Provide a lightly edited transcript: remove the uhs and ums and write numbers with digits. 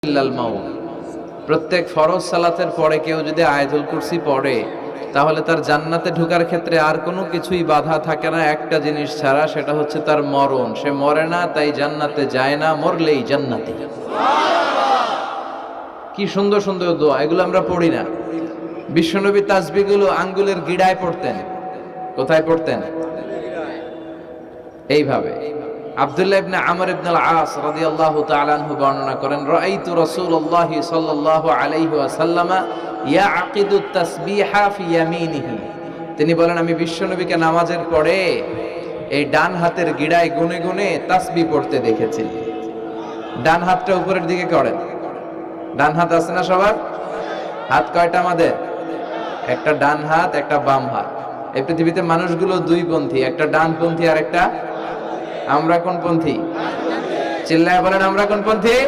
ইল্লাল মাউত। প্রত্যেক ফরজ সালাতের পরে কেউ যদি আয়াতুল কুরসি পড়ে তাহলে তার জান্নাতে ঢোকার ক্ষেত্রে আর কোনো কিছুই বাধা থাকে না, একটা জিনিস ছাড়া, সেটা হচ্ছে তার মরণ। সে মরে না, তাই জান্নাতে যায় না, মরলেই জান্নাতি। কি সুন্দর সুন্দর দোয়া, এগুলো আমরা পড়ি না। বিশ্বনবী তাসবিহগুলো আঙ্গুলের গিড়ায় পড়তেন। কোথায় পড়তেন? এইভাবে। আব্দুল্লাহ ইবনে আমর ইবনে আল-আস রাদিয়াল্লাহু তাআলা আনহু বর্ণনা করেন, রাআইতু রাসূলুল্লাহ সাল্লাল্লাহু আলাইহি ওয়াসাল্লাম ইয়াকিদু তাসবিহা ফি ইয়ামিনিহি। তিনি বলেন, আমি বিশ্বনবীকে নামাজের পরে এই ডান হাতের গিড়ায় গুনে গুনে তাসবিহ পড়তে দেখেছি। ডান হাতটা উপরের দিকে করেন। ডান হাত আছে না সবার? হাত কয়টা আমাদের? একটা ডান হাত, একটা বাম হাত। এই পৃথিবীতে মানুষগুলো দুই পন্থী, একটা ডানপন্থী আর একটা, আমরা কোন পন্থী? চিল্লায় বলেন, আমরা কোন পন্থী?